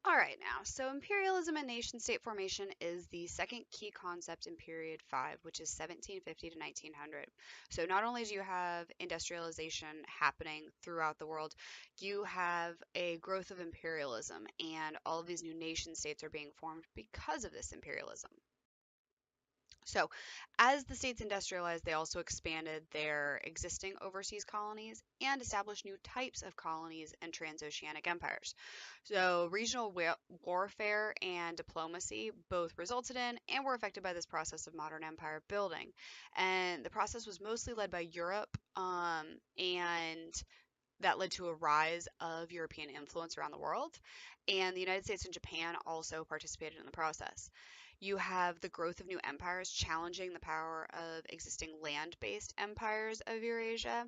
All right, now, so imperialism and nation state formation is the second key concept in period five, which is 1750 to 1900. So, not only do you have industrialization happening throughout the world, you have a growth of imperialism, and all of these new nation states are being formed because of this imperialism. So, as the states industrialized, they also expanded their existing overseas colonies and established new types of colonies and transoceanic empires. So, regional warfare and diplomacy both resulted in and were affected by this process of modern empire building. And the process was mostly led by Europe, and that led to a rise of European influence around the world. And the United States and Japan also participated in the process. You have the growth of new empires challenging the power of existing land based empires of Eurasia.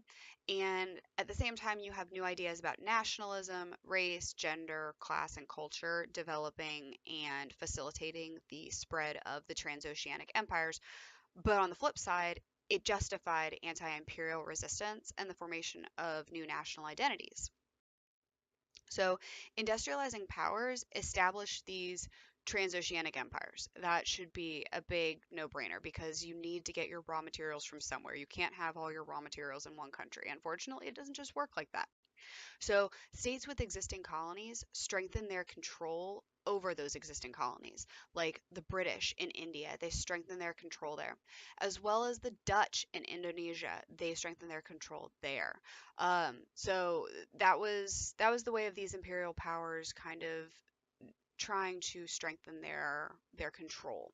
And at the same time, you have new ideas about nationalism, race, gender, class, and culture developing and facilitating the spread of the transoceanic empires. But on the flip side, it justified anti imperial resistance and the formation of new national identities. So, industrializing powers established these transoceanic empires. That should be a big no brainer because you need to get your raw materials from somewhere. You can't have all your raw materials in one country. Unfortunately, it doesn't just work like that. So, states with existing colonies strengthen their control over those existing colonies, like the British in India, they strengthen their control there, as well as the Dutch in Indonesia, they strengthen their control there. So that was the way of these imperial powers kind of trying to strengthen their control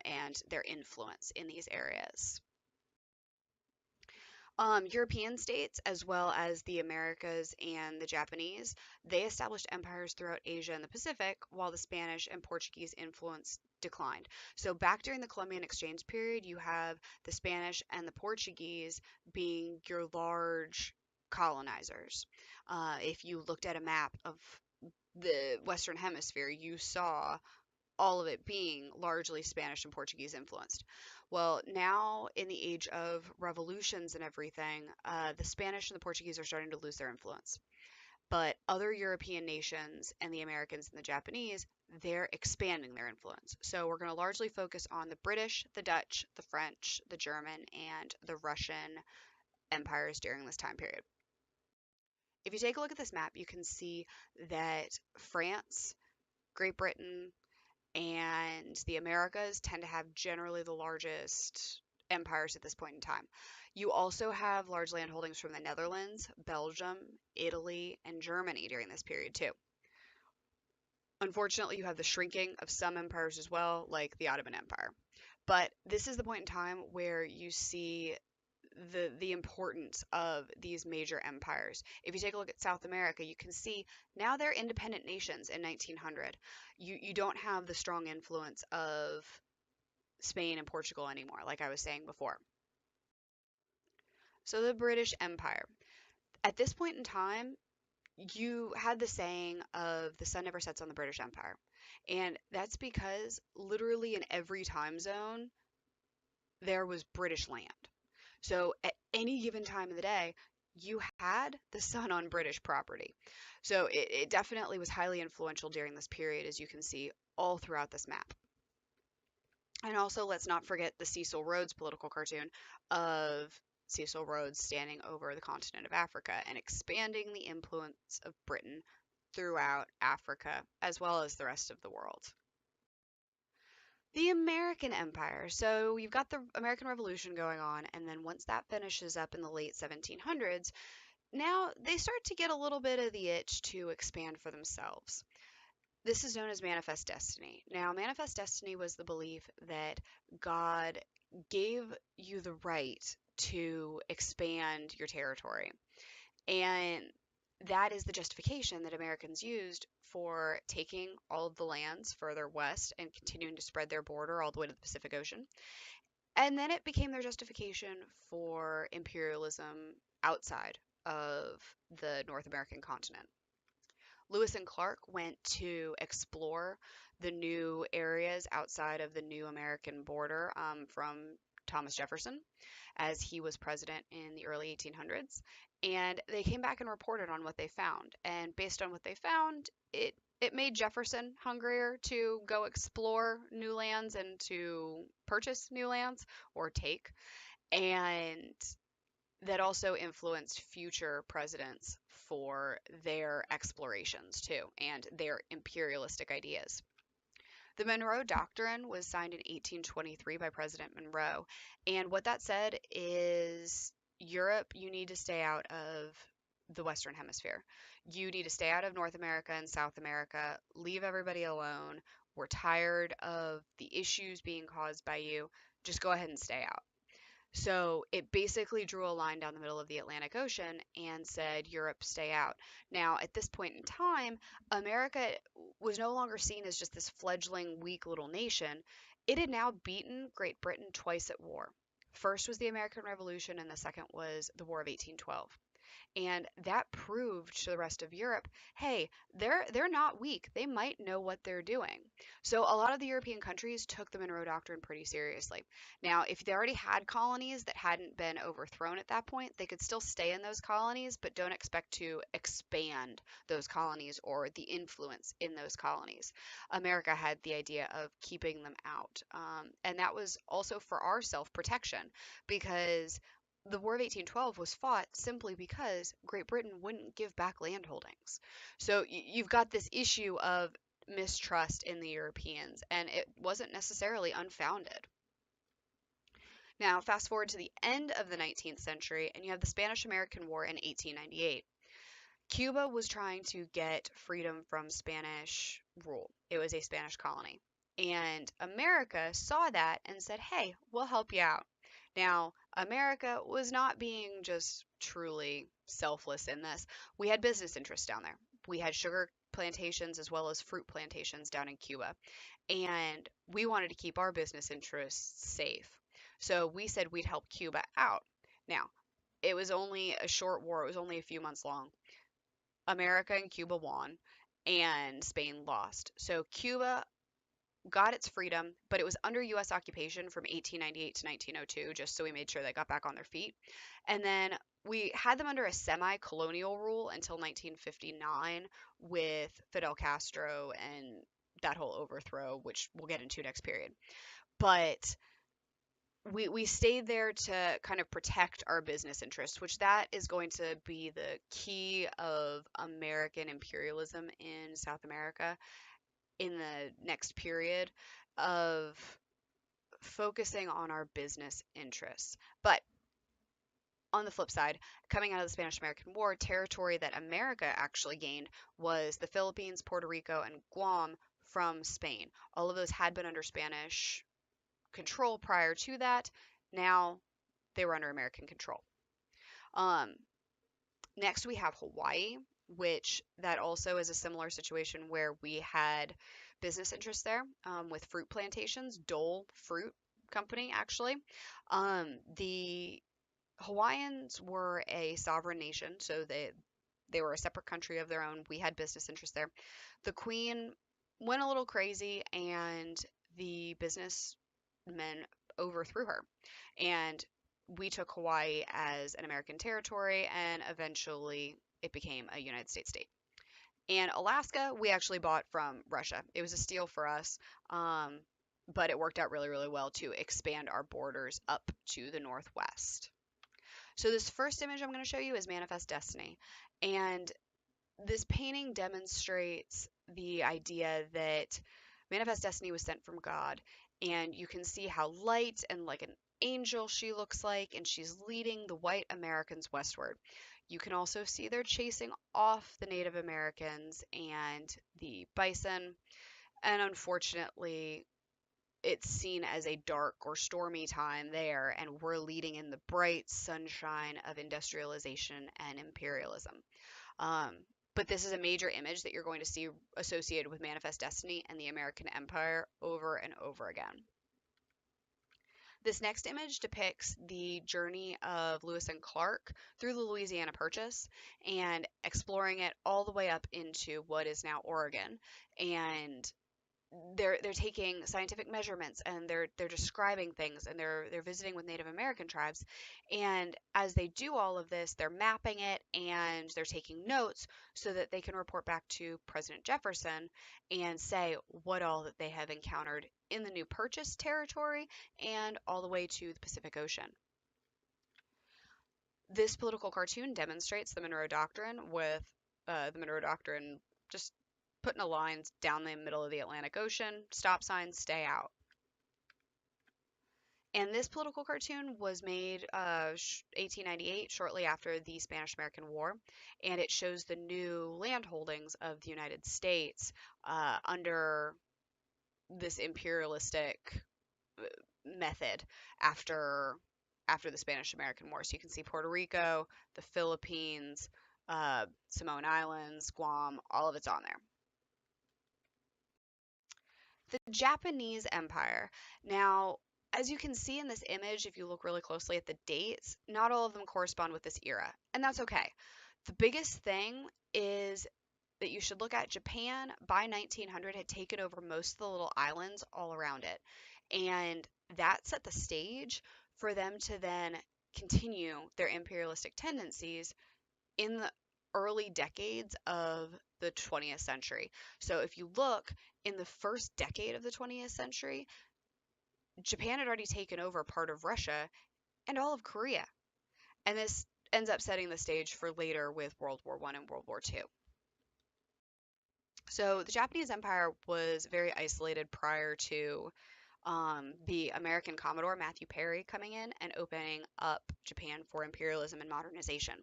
and their influence in these areas. European states, as well as the Americas and the Japanese, they established empires throughout Asia and the Pacific, while the Spanish and Portuguese influence declined. So, back during the Columbian Exchange period, you have the Spanish and the Portuguese being your large colonizers. If you looked at a map of the Western Hemisphere, you saw all of it being largely Spanish and Portuguese influenced. Well, now in the age of revolutions and everything, the Spanish and the Portuguese are starting to lose their influence. But other European nations and the Americans and the Japanese, they're expanding their influence. So we're going to largely focus on the British, the Dutch, the French, the German, and the Russian empires during this time period. If you take a look at this map, you can see that France, Great Britain, and the Americas tend to have generally the largest empires at this point in time. You also have large landholdings from the Netherlands, Belgium, Italy, and Germany during this period too. Unfortunately, you have the shrinking of some empires as well, like the Ottoman Empire. But this is the point in time where you see the importance of these major empires. If you take a look at South America, you can see now they're independent nations in 1900. You don't have the strong influence of Spain and Portugal anymore, like I was saying before. So the British Empire. At this point in time, you had the saying of the sun never sets on the British Empire. And that's because literally in every time zone, there was British land. So at any given time of the day, you had the sun on British property. So it definitely was highly influential during this period, as you can see all throughout this map. And also, let's not forget the Cecil Rhodes political cartoon of Cecil Rhodes standing over the continent of Africa and expanding the influence of Britain throughout Africa as well as the rest of the world. The American Empire. So you've got the American Revolution going on, and then once that finishes up in the late 1700s, now they start to get a little bit of the itch to expand for themselves. This is known as manifest destiny. Now, manifest destiny was the belief that God gave you the right to expand your territory. And that is the justification that Americans used for taking all of the lands further west and continuing to spread their border all the way to the Pacific Ocean. And then it became their justification for imperialism outside of the North American continent. Lewis and Clark went to explore the new areas outside of the new American border from Thomas Jefferson as he was president in the early 1800s. And they came back and reported on what they found. And based on what they found, it it made Jefferson hungrier to go explore new lands and to purchase new lands or take. And that also influenced future presidents for their explorations too and their imperialistic ideas. The Monroe Doctrine was signed in 1823 by President Monroe, and what that said is Europe, you need to stay out of the Western Hemisphere. You need to stay out of North America and South America, leave everybody alone. We're tired of the issues being caused by you. Just go ahead and stay out. So it basically drew a line down the middle of the Atlantic Ocean and said, Europe, stay out. Now, at this point in time, America was no longer seen as just this fledgling, weak little nation. It had now beaten Great Britain twice at war. First was the American Revolution, and the second was the War of 1812. And that proved to the rest of Europe, hey, they're not weak. They might know what they're doing. So a lot of the European countries took the Monroe Doctrine pretty seriously. Now, if they already had colonies that hadn't been overthrown at that point, they could still stay in those colonies, but don't expect to expand those colonies or the influence in those colonies. America had the idea of keeping them out. And that was also for our self-protection because the War of 1812 was fought simply because Great Britain wouldn't give back land holdings. So you've got this issue of mistrust in the Europeans, and it wasn't necessarily unfounded. Now, fast forward to the end of the 19th century, and you have the Spanish American War in 1898. Cuba was trying to get freedom from Spanish rule, it was a Spanish colony. And America saw that and said, hey, we'll help you out. Now, America was not being just truly selfless in this. We had business interests down there. We had sugar plantations as well as fruit plantations down in Cuba. And we wanted to keep our business interests safe. So we said we'd help Cuba out. Now, it was only a short war, it was only a few months long. America and Cuba won, and Spain lost. So Cuba got its freedom, but it was under U.S. occupation from 1898 to 1902, just so we made sure they got back on their feet. And then we had them under a semi-colonial rule until 1959 with Fidel Castro and that whole overthrow, which we'll get into next period. But we stayed there to kind of protect our business interests, which that is going to be the key of American imperialism in South America in the next period of focusing on our business interests. But on the flip side, coming out of the Spanish American War, territory that America actually gained was the Philippines, Puerto Rico, and Guam from Spain. All of those had been under Spanish control prior to that. Now they were under American control. Um, Next, we have Hawaii, which that also is a similar situation where we had business interests there with fruit plantations, Dole Fruit Company, actually. The Hawaiians were a sovereign nation, so they were a separate country of their own. We had business interests there. The Queen went a little crazy, and the businessmen overthrew her. And we took Hawaii as an American territory, and eventually it became a United States state. And Alaska, we actually bought from Russia. It was a steal for us, but it worked out really, really well to expand our borders up to the northwest. So this first image I'm going to show you is Manifest Destiny. And this painting demonstrates the idea that Manifest Destiny was sent from God, and you can see how light and like an angel she looks like, and she's leading the white Americans westward. You can also see they're chasing off the Native Americans and the bison, and unfortunately, it's seen as a dark or stormy time there, and we're leading in the bright sunshine of industrialization and imperialism. Um, but this is a major image that you're going to see associated with Manifest Destiny and the American Empire over and over again. This next image depicts the journey of Lewis and Clark through the Louisiana Purchase and exploring it all the way up into what is now Oregon. And they're taking scientific measurements, and they're describing things, and they're visiting with Native American tribes. And as they do all of this, they're mapping it and they're taking notes so that they can report back to President Jefferson and say what all that they have encountered in the new purchased territory and all the way to the Pacific Ocean. This political cartoon demonstrates the Monroe Doctrine, with the Monroe Doctrine just putting a line down the middle of the Atlantic Ocean, stop signs, stay out. And this political cartoon was made 1898, shortly after the Spanish-American War, and it shows the new land holdings of the United States under this imperialistic method after the Spanish-American War. So you can see Puerto Rico, the Philippines, Samoan Islands, Guam, all of it's on there. The Japanese Empire. Now, as you can see in this image, if you look really closely at the dates, not all of them correspond with this era, and that's okay. The biggest thing is that you should look at Japan by 1900 had taken over most of the little islands all around it. And that set the stage for them to then continue their imperialistic tendencies in the early decades of the 20th century. So if you look in the first decade of the 20th century, Japan had already taken over part of Russia and all of Korea. And this ends up setting the stage for later with World War I and World War II. So the Japanese Empire was very isolated prior to the American Commodore Matthew Perry coming in and opening up Japan for imperialism and modernization.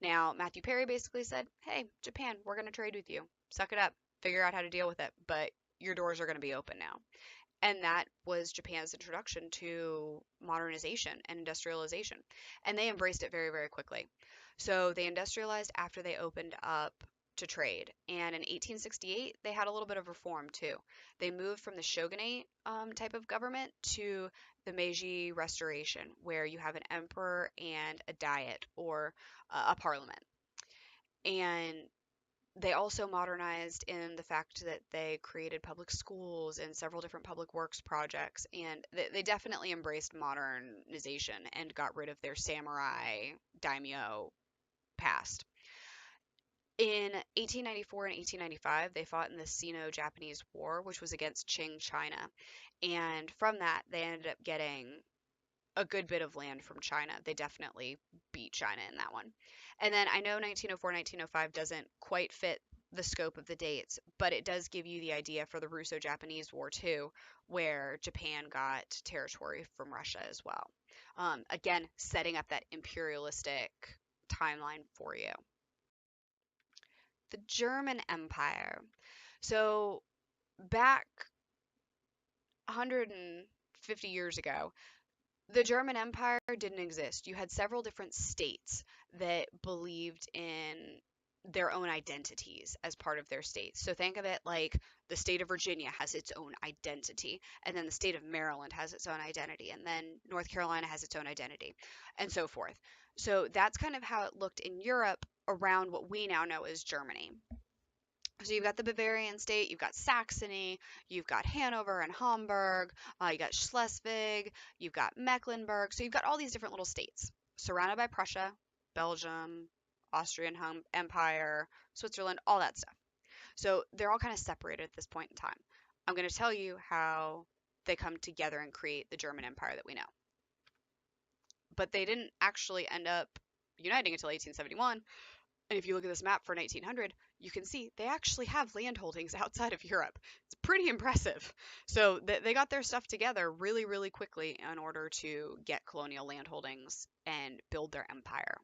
Now, Matthew Perry basically said, hey, Japan, we're going to trade with you. Suck it up. Figure out how to deal with it. But your doors are going to be open now. And that was Japan's introduction to modernization and industrialization. And they embraced it very, very quickly. So they industrialized after they opened up to trade. And in 1868, they had a little bit of reform too. They moved from the shogunate type of government to the Meiji Restoration, where you have an emperor and a diet, or a parliament. And they also modernized in the fact that they created public schools and several different public works projects, and they definitely embraced modernization and got rid of their samurai daimyo past. In 1894 and 1895, they fought in the Sino-Japanese War, which was against Qing China, and from that, they ended up getting a good bit of land from China. They definitely beat China in that one. And then I know 1904, 1905 doesn't quite fit the scope of the dates, but it does give you the idea for the Russo-Japanese War too, where Japan got territory from Russia as well. Again, setting up that imperialistic timeline for you. The German Empire. So back 150 years ago, the German Empire didn't exist. You had several different states that believed in their own identities as part of their states. So think of it like the state of Virginia has its own identity, and then the state of Maryland has its own identity, and then North Carolina has its own identity, and so forth. So that's kind of how it looked in Europe around what we now know as Germany. So you've got the Bavarian state, you've got Saxony, you've got Hanover and Hamburg, you got Schleswig, you've got Mecklenburg. So you've got all these different little states surrounded by Prussia, Belgium, Austrian Empire, Switzerland, all that stuff. So they're all kind of separated at this point in time. I'm going to tell you how they come together and create the German Empire that we know. But they didn't actually end up uniting until 1871. And if you look at this map for 1900, you can see they actually have land holdings outside of Europe. It's pretty impressive. So they got their stuff together really, really quickly in order to get colonial land holdings and build their empire.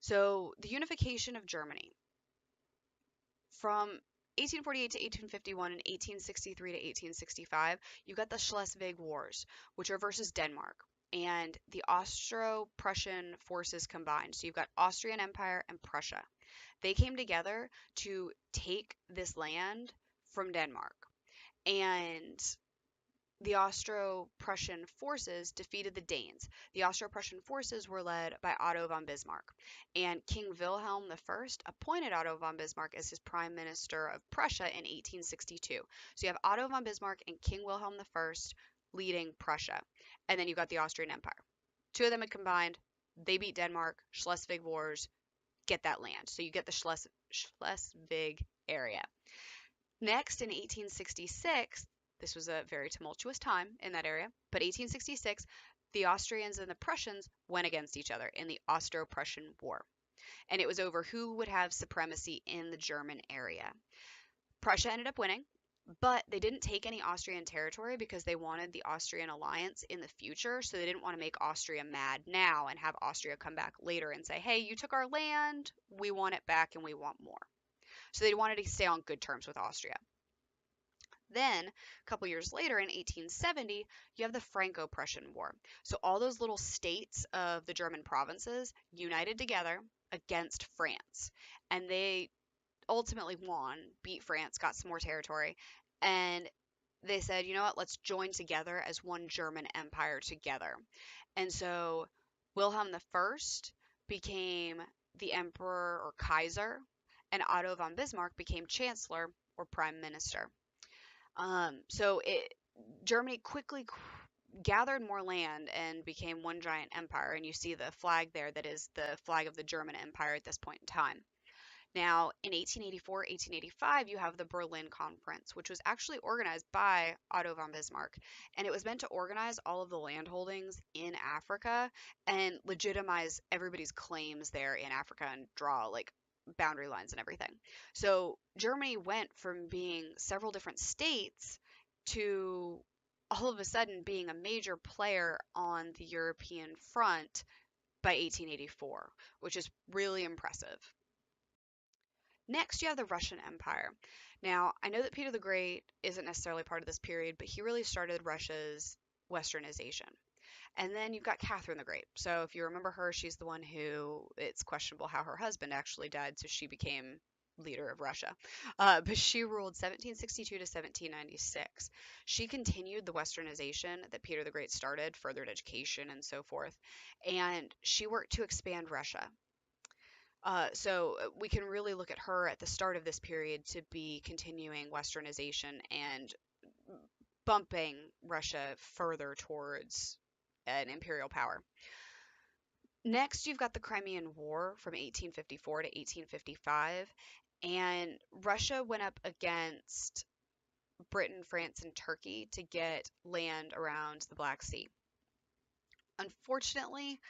So the unification of Germany. From 1848 to 1851 and 1863 to 1865, you got the Schleswig Wars, which are versus Denmark, and the Austro-Prussian forces combined. So you've got Austrian Empire and Prussia. They came together to take this land from Denmark. And the Austro-Prussian forces defeated the Danes. The Austro-Prussian forces were led by Otto von Bismarck, and King Wilhelm I appointed Otto von Bismarck as his prime minister of Prussia in 1862. So you have Otto von Bismarck and King Wilhelm I leading Prussia, and then you've got the Austrian Empire. Two of them had combined. They beat Denmark, Schleswig Wars, get that land. So you get the Schleswig area. Next, in 1866, this was a very tumultuous time in that area, but 1866, the Austrians and the Prussians went against each other in the Austro-Prussian War, and it was over who would have supremacy in the German area. Prussia ended up winning, but they didn't take any Austrian territory because they wanted the Austrian alliance in the future, so they didn't want to make Austria mad now and have Austria come back later and say, hey, you took our land, we want it back and we want more. So they wanted to stay on good terms with Austria. Then, a couple years later, in 1870, you have the Franco-Prussian War. So all those little states of the German provinces united together against France. And they ultimately won, beat France, got some more territory. And they said, you know what, let's join together as one German empire together. And so Wilhelm I became the emperor or Kaiser, and Otto von Bismarck became chancellor or prime minister. Germany quickly gathered more land and became one giant empire. And you see the flag there that is the flag of the German Empire at this point in time. Now, in 1884, 1885, you have the Berlin Conference, which was actually organized by Otto von Bismarck. And it was meant to organize all of the landholdings in Africa and legitimize everybody's claims there in Africa and draw like boundary lines and everything. So Germany went from being several different states to all of a sudden being a major player on the European front by 1884, which is really impressive. Next, you have the Russian Empire. Now, I know that Peter the Great isn't necessarily part of this period, but he really started Russia's westernization. And then you've got Catherine the Great. So if you remember her, she's the one who it's questionable how her husband actually died, so she became leader of Russia. But she ruled 1762 to 1796. She continued the westernization that Peter the Great started, furthered education and so forth, and she worked to expand Russia. So we can really look at her at the start of this period to be continuing westernization and bumping Russia further towards an imperial power. Next, you've got the Crimean War from 1854 to 1855, and Russia went up against Britain, France, and Turkey to get land around the Black Sea. Unfortunately,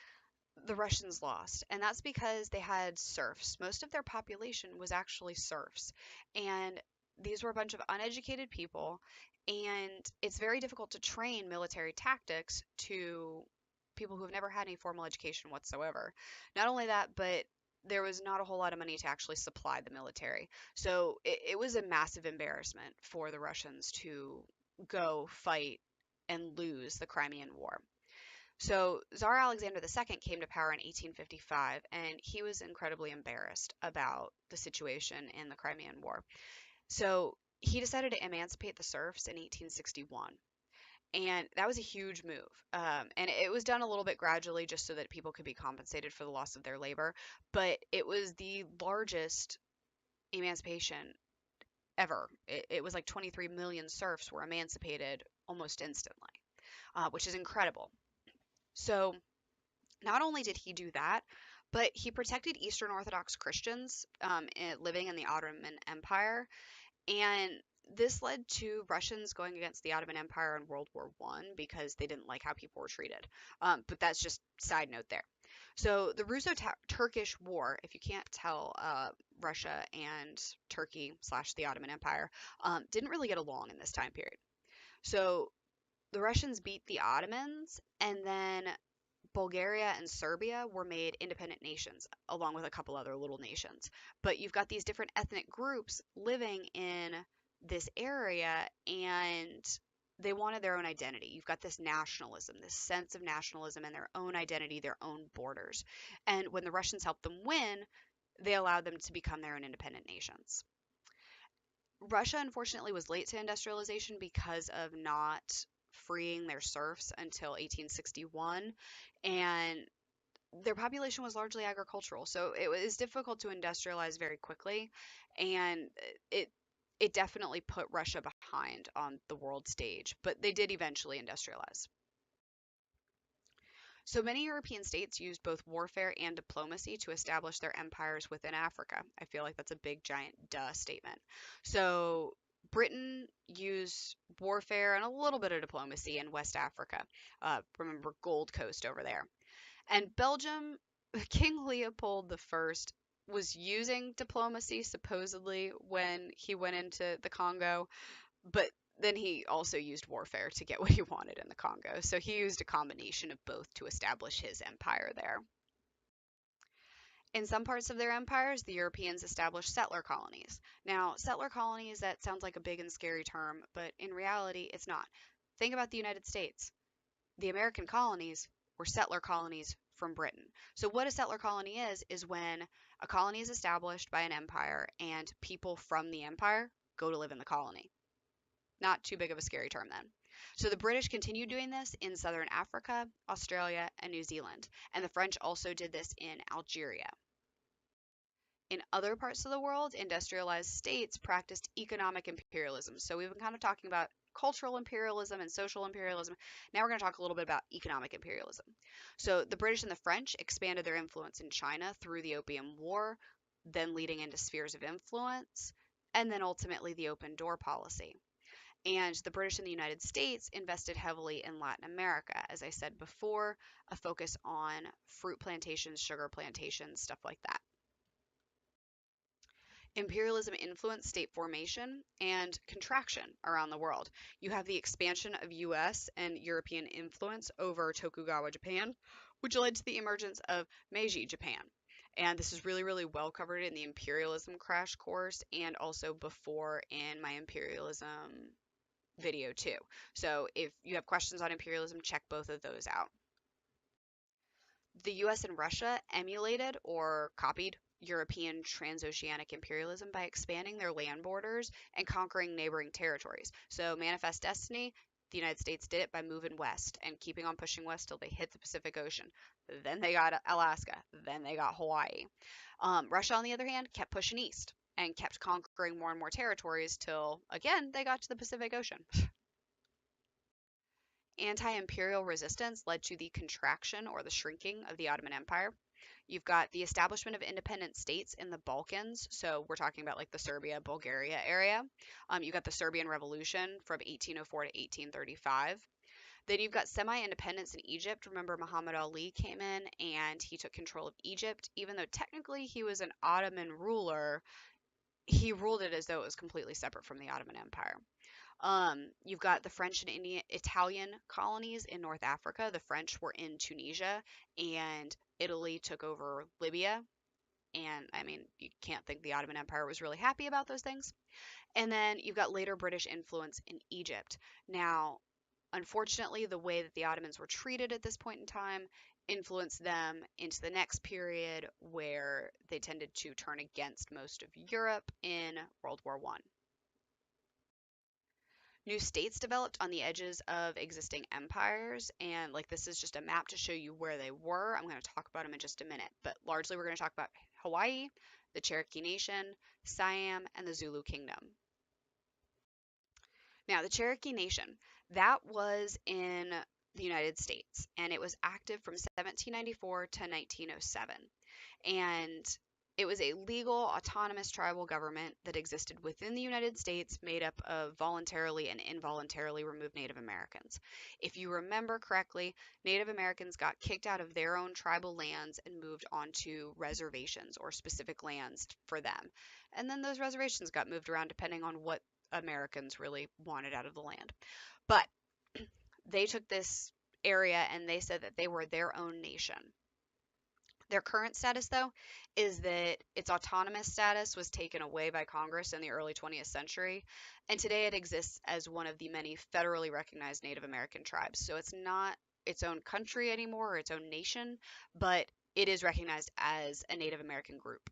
the Russians lost, and that's because they had serfs. Most of their population was actually serfs, and these were a bunch of uneducated people, and it's very difficult to train military tactics to people who have never had any formal education whatsoever. Not only that, but there was not a whole lot of money to actually supply the military. So it was a massive embarrassment for the Russians to go fight and lose the Crimean War. So Tsar Alexander II came to power in 1855, and he was incredibly embarrassed about the situation in the Crimean War. So he decided to emancipate the serfs in 1861. And that was a huge move. And it was done a little bit gradually just so that people could be compensated for the loss of their labor. But it was the largest emancipation ever. It was like 23 million serfs were emancipated almost instantly, which is incredible. So not only did he do that, but he protected Eastern Orthodox Christians living in the Ottoman Empire. And this led to Russians going against the Ottoman Empire in World War I because they didn't like how people were treated. But that's just side note there. So the Russo-Turkish War, if you can't tell, Russia and Turkey / the Ottoman Empire didn't really get along in this time period. So the Russians beat the Ottomans, and then Bulgaria and Serbia were made independent nations, along with a couple other little nations. But you've got these different ethnic groups living in this area, and they wanted their own identity. You've got this nationalism, this sense of nationalism and their own identity, their own borders. And when the Russians helped them win, they allowed them to become their own independent nations. Russia, unfortunately, was late to industrialization because of not freeing their serfs until 1861, and their population was largely agricultural, so it was difficult to industrialize very quickly, and it it definitely put Russia behind on the world stage, but they did eventually industrialize. So many European states used both warfare and diplomacy to establish their empires within Africa. I feel like that's a big giant duh statement. So Britain used warfare and a little bit of diplomacy in West Africa. Remember Gold Coast over there. And Belgium, King Leopold I was using diplomacy supposedly when he went into the Congo, but then he also used warfare to get what he wanted in the Congo. So he used a combination of both to establish his empire there. In some parts of their empires, the Europeans established settler colonies. Now, settler colonies, that sounds like a big and scary term, but in reality, it's not. Think about the United States. The American colonies were settler colonies from Britain. So, what a settler colony is when a colony is established by an empire and people from the empire go to live in the colony. Not too big of a scary term then. So the British continued doing this in southern Africa, Australia, and New Zealand, and the French also did this in Algeria. In other parts of the world, industrialized states practiced economic imperialism. So we've been kind of talking about cultural imperialism and social imperialism. Now we're going to talk a little bit about economic imperialism. So the British and the French expanded their influence in China through the Opium War, then leading into spheres of influence, and then ultimately the open door policy. And the British and the United States invested heavily in Latin America, as I said before, a focus on fruit plantations, sugar plantations, stuff like that. Imperialism influenced state formation and contraction around the world. You have the expansion of US and European influence over Tokugawa Japan, which led to the emergence of Meiji Japan. And this is really, really well covered in the imperialism crash course and also before in my imperialism video too. So if you have questions on imperialism, check both of those out. The US and Russia emulated or copied European transoceanic imperialism by expanding their land borders and conquering neighboring territories. So, Manifest Destiny, the United States did it by moving west and keeping on pushing west till they hit the Pacific Ocean. Then they got Alaska. Then they got Hawaii. Russia, on the other hand, kept pushing east and kept conquering more and more territories till, again, they got to the Pacific Ocean. Anti-imperial resistance led to the contraction or the shrinking of the Ottoman Empire. You've got the establishment of independent states in the Balkans. So we're talking about like the Serbia, Bulgaria area. You've got the Serbian Revolution from 1804 to 1835. Then you've got semi-independence in Egypt. Remember, Muhammad Ali came in and he took control of Egypt. Even though technically he was an Ottoman ruler, he ruled it as though it was completely separate from the Ottoman Empire. You've got the French and Indian, Italian colonies in North Africa. The French were in Tunisia, and Italy took over Libya. And I mean, you can't think the Ottoman Empire was really happy about those things. And then you've got later British influence in Egypt. Now, unfortunately, the way that the Ottomans were treated at this point in time influenced them into the next period where they tended to turn against most of Europe in World War I. New states developed on the edges of existing empires, and like this is just a map to show you where they were. I'm going to talk about them in just a minute, but largely we're going to talk about Hawaii, the Cherokee Nation, Siam, and the Zulu Kingdom. Now, the Cherokee Nation, that was in the United States, and it was active from 1794 to 1907. And it was a legal, autonomous tribal government that existed within the United States, made up of voluntarily and involuntarily removed Native Americans. If you remember correctly, Native Americans got kicked out of their own tribal lands and moved onto reservations or specific lands for them. And then those reservations got moved around depending on what Americans really wanted out of the land. But they took this area and they said that they were their own nation. Their current status, though, is that its autonomous status was taken away by Congress in the early 20th century, and today it exists as one of the many federally recognized Native American tribes. So it's not its own country anymore or its own nation, but it is recognized as a Native American group.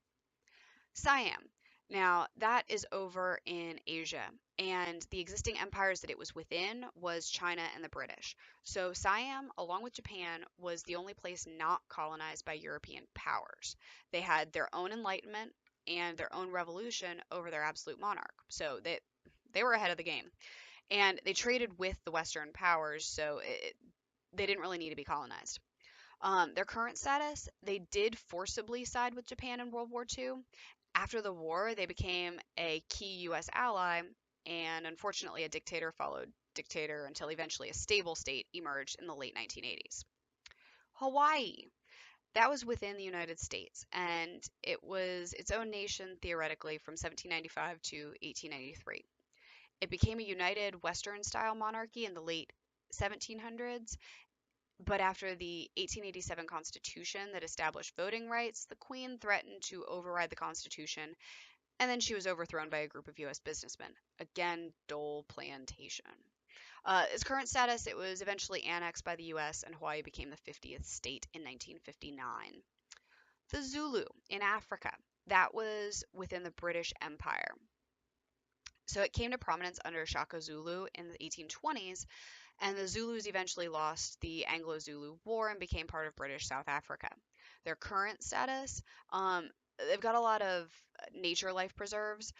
Siam. Now, that is over in Asia, and the existing empires that it was within was China and the British. So Siam, along with Japan, was the only place not colonized by European powers. They had their own enlightenment and their own revolution over their absolute monarch. So they were ahead of the game. And they traded with the Western powers, so they didn't really need to be colonized. Their current status, they did forcibly side with Japan in World War II. After the war, they became a key U.S. ally, and unfortunately, a dictator followed dictator until eventually a stable state emerged in the late 1980s. Hawaii, that was within the United States, and it was its own nation theoretically from 1795 to 1893. It became a united Western style monarchy in the late 1700s, but after the 1887 Constitution that established voting rights, the Queen threatened to override the Constitution, and then she was overthrown by a group of U.S. businessmen. Again, Dole Plantation. Its current status, it was eventually annexed by the U.S., and Hawaii became the 50th state in 1959. The Zulu in Africa, that was within the British Empire. So it came to prominence under Shaka Zulu in the 1820s, and the Zulus eventually lost the Anglo-Zulu War and became part of British South Africa. Their current status, they've got a lot of nature life preserves.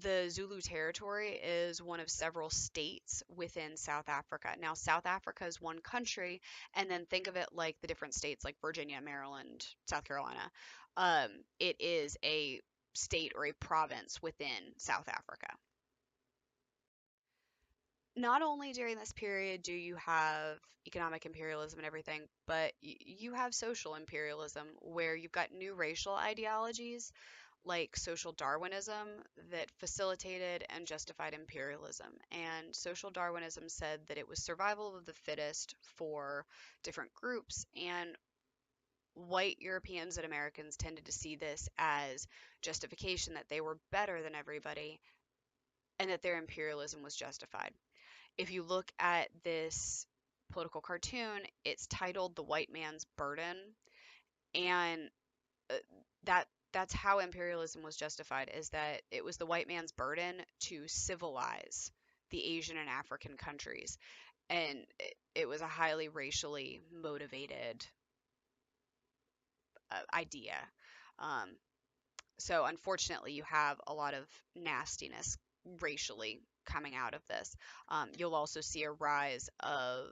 The Zulu territory is one of several states within South Africa. Now, South Africa is one country, and then think of it like the different states like Virginia, Maryland, South Carolina. It is a state or a province within South Africa. Not only during this period do you have economic imperialism and everything, but you have social imperialism where you've got new racial ideologies like social Darwinism that facilitated and justified imperialism. And social Darwinism said that it was survival of the fittest for different groups, and white Europeans and Americans tended to see this as justification that they were better than everybody and that their imperialism was justified. If you look at this political cartoon, it's titled The White Man's Burden, and uh, that's how imperialism was justified, is that it was the white man's burden to civilize the Asian and African countries, and it was a highly racially motivated idea. Um, so unfortunately, you have a lot of nastiness racially coming out of this. You'll also see a rise of,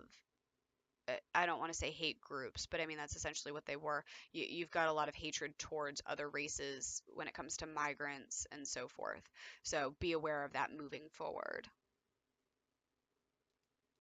I don't want to say hate groups, but I mean that's essentially what they were. You've got a lot of hatred towards other races when it comes to migrants and so forth. So be aware of that moving forward.